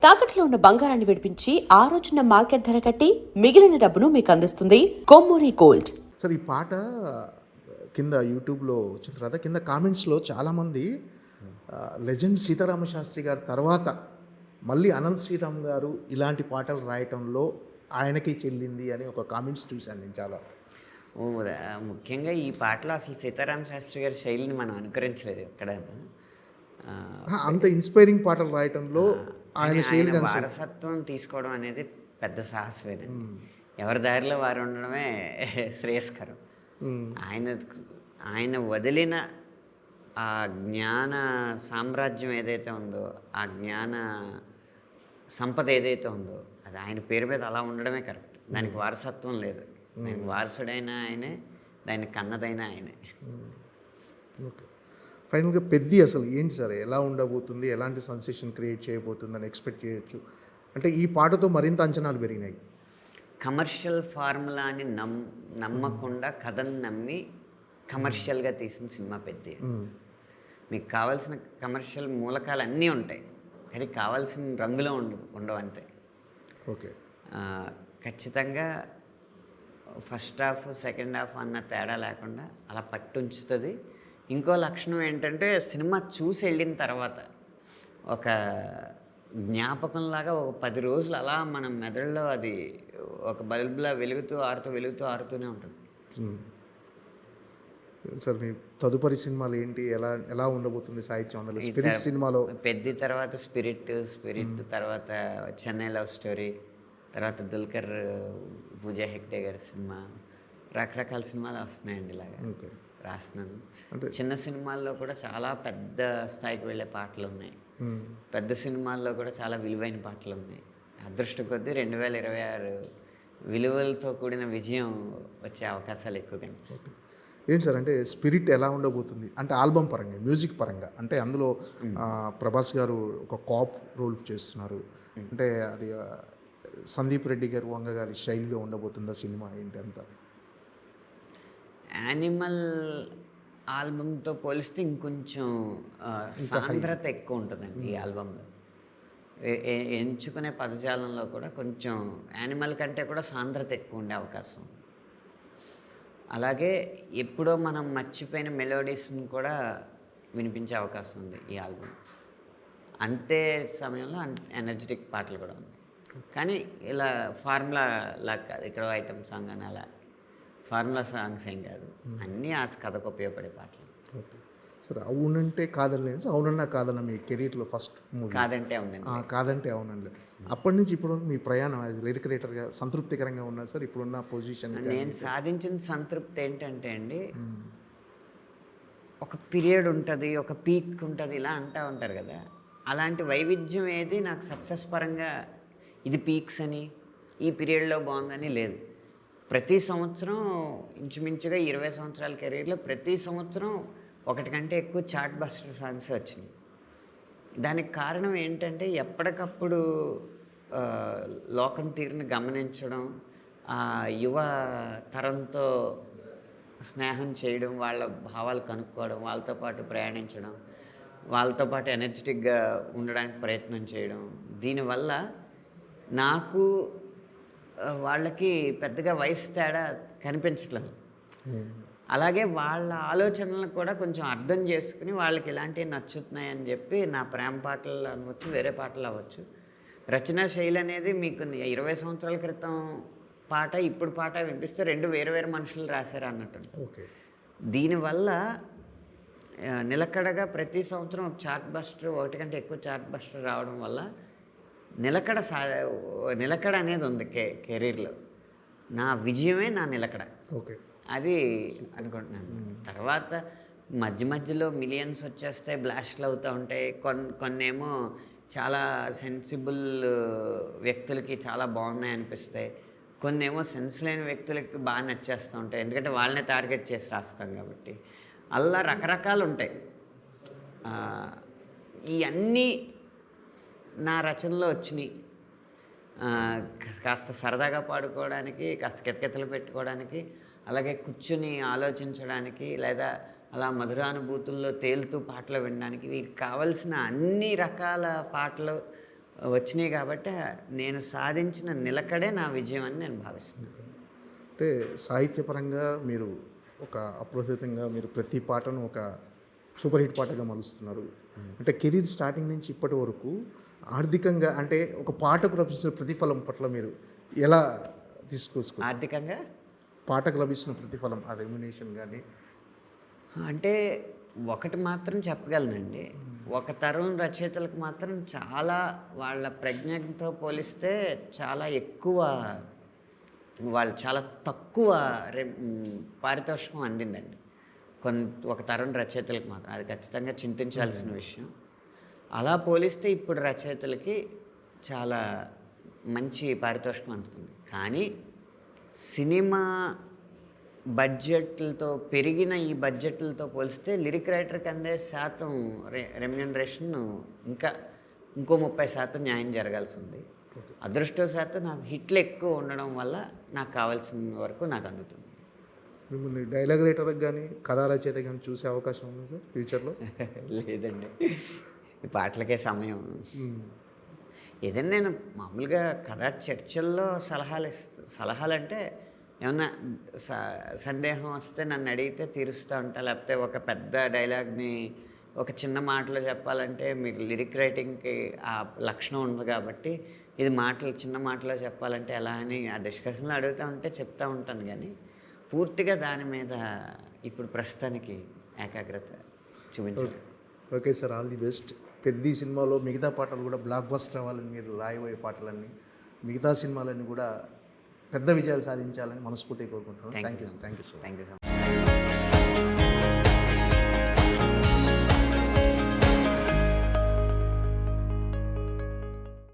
తాకట్లో ఉన్న బంగారాన్ని విడిపించి ఆ రోజున మార్కెట్ ధర కట్టి మిగిలిన డబ్బును మీకు అందిస్తుంది కొమ్మూరి గోల్డ్. సార్ ఈ పాట కింద యూట్యూబ్లో వచ్చిన తర్వాత కింద కామెంట్స్లో చాలామంది లెజెండ్ సీతారామ శాస్త్రి గారి తర్వాత మళ్ళీ అనంత్ శ్రీరామ్ గారు ఇలాంటి పాటలు రాయటంలో ఆయనకి చెల్లింది అని ఒక కామెంట్స్ చూశాను నేను చాలా. ముఖ్యంగా ఈ పాటలో అసలు సీతారామ శాస్త్రి గారి శైలిని మనం అనుకరించలేదు ఎక్కడ. అంత ఇన్స్పైరింగ్ పాటలు రాయటంలో ఆయన శైలి వారసత్వం తీసుకోవడం అనేది పెద్ద సాహసమే. ఎవరి దారిలో వారు ఉండడమే శ్రేయస్కరం. ఆయన వదిలిన ఆ జ్ఞాన సామ్రాజ్యం ఏదైతే ఉందో, ఆ జ్ఞాన సంపద ఏదైతే ఉందో, అది ఆయన పేరు మీద అలా ఉండడమే కరెక్ట్. దానికి వారసత్వం లేదు. దానికి వారసుడైన ఆయనే, దానికి కన్నదైన ఆయనే. ఓకే, ఫైనల్గా పెద్ది అసలు ఏంటి సార్, ఎలా ఉండబోతుంది, ఎలాంటి సెన్సేషన్ క్రియేట్ చేయబోతుందని ఎక్స్పెక్ట్ చేయొచ్చు? అంటే ఈ పాటతో మరింత అంచనాలు పెరిగినాయి. కమర్షియల్ ఫార్ములాని నమ్మకుండా కథను నమ్మి కమర్షియల్గా తీసిన సినిమా పెద్ది. మీకు కావాల్సిన కమర్షియల్ మూలకాలు అన్నీ ఉంటాయి, కానీ కావాల్సిన రంగులో ఉండవు అంతే. ఓకే, ఖచ్చితంగా ఫస్ట్ హాఫ్ సెకండ్ హాఫ్ అన్న తేడా లేకుండా అలా పట్టుంచుతుంది. ఇంకో లక్షణం ఏంటంటే, సినిమా చూసి వెళ్ళిన తర్వాత ఒక జ్ఞాపకంలాగా ఒక 10 రోజులు అలా మన మెదడులో అది ఒక బల్బులా ఆరుతూనే ఉంటుంది. సార్ మీ తదుపరి సినిమాలు ఏంటి, ఎలా ఉండబోతుంది సాహిత్యం? అందులో స్పిరిట్ సినిమాలో పెద్ద తర్వాత స్పిరిట్ తర్వాత చెన్నై లవ్ స్టోరీ, తర్వాత దుల్కర్ పూజా హెగ్డే గారి సినిమా, రకరకాల సినిమాలు వస్తున్నాయండి. ఇలాగా రాస్తున్నాను. అంటే చిన్న సినిమాల్లో కూడా చాలా పెద్ద స్థాయికి వెళ్ళే పాటలు ఉన్నాయి, పెద్ద సినిమాల్లో కూడా చాలా విలువైన పాటలు ఉన్నాయి. అదృష్టం కొద్దీ 2026 విలువలతో కూడిన విజయం వచ్చే అవకాశాలు ఎక్కువ కనిపిస్తాయి. ఏంటి సార్, అంటే స్పిరిట్ ఎలా ఉండబోతుంది అంటే ఆల్బమ్ పరంగా, మ్యూజిక్ పరంగా? అంటే అందులో ప్రభాస్ గారు ఒక కాప్ రోల్ చేస్తున్నారు, అంటే అది సందీప్ రెడ్డి గారు వంగ గారి శైలిలో ఉండబోతుందా సినిమా ఏంటి అంతా? యానిమల్ ఆల్బమ్తో పోలిస్తే ఇంకొంచెం సాంద్రత ఎక్కువ ఉంటుందండి ఈ ఆల్బంలో. ఎంచుకునే పదజాలంలో కూడా కొంచెం యానిమల్ కంటే కూడా సాంద్రత ఎక్కువ ఉండే అవకాశం. అలాగే ఎప్పుడో మనం మర్చిపోయిన మెలోడీస్ని కూడా వినిపించే అవకాశం ఉంది ఈ ఆల్బమ్. అంతే సమయంలో ఎనర్జెటిక్ పాటలు కూడా ఉన్నాయి, కానీ ఇలా ఫార్ములా లాగా కాదు. ఇక్కడ ఐటమ్ సాంగ్ అని అలా ఫార్ములా సాంగ్స్ ఏం కాదు, అన్నీ ఆ కథకు ఉపయోగపడే పాటలు. ఓకే సార్, అవునంటే కాదని, అవునన్నా కాదన్న మీ కెరీర్లో ఫస్ట్ మూవీ కాదంటే అవునండి. కాదంటే అవునండి. అప్పటి నుంచి ఇప్పుడు మీ ప్రయాణం యాజ్ లిరిక్ రైటర్గా సంతృప్తికరంగా ఉన్నది సార్? ఇప్పుడున్న పొజిషన్ నేను సాధించిన సంతృప్తి ఏంటంటే అండి, ఒక పీరియడ్ ఉంటుంది, ఒక పీక్ ఉంటుంది, ఇలా అంటూ ఉంటారు కదా, అలాంటి వైవిధ్యం ఏది నాకు సక్సెస్ పరంగా ఇది పీక్స్ అని, ఈ పీరియడ్లో బాగుందని లేదు. ప్రతి సంవత్సరం ఇంచుమించుగా 20 సంవత్సరాల కెరీర్లో ప్రతి సంవత్సరం ఒకటి కంటే ఎక్కువ చార్ట్ బస్టర్ సాంగ్స్ వచ్చినాయి. దానికి కారణం ఏంటంటే, ఎప్పటికప్పుడు లోకం తీరుని గమనించడం, యువ తరంతో స్నేహం చేయడం, వాళ్ళ భావాలు కనుక్కోవడం, వాళ్ళతో పాటు ప్రయాణించడం, వాళ్ళతో పాటు ఎనర్జెటిక్గా ఉండడానికి ప్రయత్నం చేయడం. దీనివల్ల నాకు వాళ్ళకి పెద్దగా వయసు తేడా కనిపించట్లేదు. అలాగే వాళ్ళ ఆలోచనలను కూడా కొంచెం అర్థం చేసుకుని వాళ్ళకి ఇలాంటివి నచ్చుతున్నాయని చెప్పి నా ప్రేమ పాటలు అవ్వచ్చు, వేరే పాటలు అవ్వచ్చు, రచనా శైలి అనేది మీకు 20 సంవత్సరాల క్రితం పాట ఇప్పుడు పాట వినిపిస్తే 2 వేరు మనుషులు రాశారు అన్నట్టు. ఓకే, దీనివల్ల నిలకడగా ప్రతి సంవత్సరం ఒక చార్ట్ బస్టర్, ఒకటి కంటే ఎక్కువ చార్ట్ బస్టర్ రావడం వల్ల నిలకడ అనేది ఉంది కెరీర్లో. నా విజయమే నా నిలకడ. ఓకే, అది అనుకుంటున్నాను. తర్వాత మధ్యలో మిలియన్స్ వచ్చేస్తాయి, బ్లాస్ట్లు అవుతూ ఉంటాయి. కొన్నేమో చాలా సెన్సిబుల్ వ్యక్తులకి చాలా బాగున్నాయి అనిపిస్తాయి, కొన్నేమో సెన్స్ లేని వ్యక్తులకి బాగా నచ్చేస్తూ ఉంటాయి, ఎందుకంటే వాళ్ళనే టార్గెట్ చేసి రాస్తాం కాబట్టి. అలా రకరకాలు ఉంటాయి. ఇవన్నీ నా రచనలో వచ్చినాయి. కాస్త సరదాగా పాడుకోవడానికి, కాస్త కితకితలు పెట్టుకోవడానికి, అలాగే కూర్చుని ఆలోచించడానికి, లేదా అలా మధురానుభూతుల్లో తేలుతూ పాటలు వినడానికి, వీరికి కావలసిన అన్ని రకాల పాటలు వచ్చినాయి కాబట్టి నేను సాధించిన నిలకడే నా విజయం అని నేను భావిస్తున్నాను. అంటే సాహిత్యపరంగా మీరు ఒక అప్రస్తుతంగా మీరు ప్రతి పాటను ఒక సూపర్ హిట్ పాటగా మలుస్తున్నారు. అంటే కెరీర్ స్టార్టింగ్ నుంచి ఇప్పటి వరకు ఆర్థికంగా అంటే ఒక పాటకు లభిస్తున్న ప్రతిఫలం పట్ల మీరు ఎలా తీసుకొచ్చుకో ఆర్థికంగా పాటకు లభిస్తున్న ప్రతిఫలం ఆ రెమ్యునేషన్ కానీ అంటే ఒకటి మాత్రం చెప్పగలనండి. ఒక తరం రచయితలకు మాత్రం చాలా వాళ్ళ ప్రజ్ఞతో పోలిస్తే చాలా ఎక్కువ వాళ్ళు చాలా తక్కువ పారితోషికం అందిందండి. ఒక తరం రచయితలకు మాత్రం అది ఖచ్చితంగా చింతించాల్సిన విషయం. అలా పోలిస్తే ఇప్పుడు రచయితలకి చాలా మంచి పారితోషికం అందుతుంది. కానీ సినిమా బడ్జెట్లతో పెరిగిన ఈ బడ్జెట్లతో పోలిస్తే లిరిక్ రైటర్కి అందే శాతం రెమ్యూనరేషన్ ఇంకో 30% న్యాయం జరగాల్సి ఉంది. అదృష్టవశాత్తు నాకు హిట్లు ఎక్కువ ఉండడం వల్ల నాకు కావాల్సిన వరకు నాకు అందుతుంది. మిమ్మల్ని డైలాగ్ రైటర్కి కానీ కథా రచయిత కానీ చూసే అవకాశం ఉంది సార్ ఫ్యూచర్లో? లేదండి, ఈ పాటలకే సమయం. ఏదైనా నేను మామూలుగా కథా చర్చల్లో సలహాలంటే ఏమన్నా సందేహం వస్తే నన్ను అడిగితే తీరుస్తూ ఉంటా. లేకపోతే ఒక పెద్ద డైలాగ్ని ఒక చిన్న మాటలో చెప్పాలంటే మీకు లిరిక్ రైటింగ్కి ఆ లక్షణం ఉంది కాబట్టి ఇది చిన్న మాటలో చెప్పాలంటే ఎలా అని ఆ డిస్కషన్లో అడుగుతూ ఉంటే చెప్తూ ఉంటాను. కానీ పూర్తిగా దాని మీద ఇప్పుడు ప్రస్తుతానికి ఏకాగ్రత చూపించాలి. Okay sir, all the best. పెద్ద సినిమాలో మిగతా పాటలు కూడా బ్లాక్ బస్టర్ అవ్వాలని, మీరు రాయబోయే పాటలన్నీ మిగతా సినిమాలన్నీ కూడా పెద్ద విజయాలు సాధించాలని మనస్ఫూర్తిగా కోరుకుంటున్నాను. Thank you so much.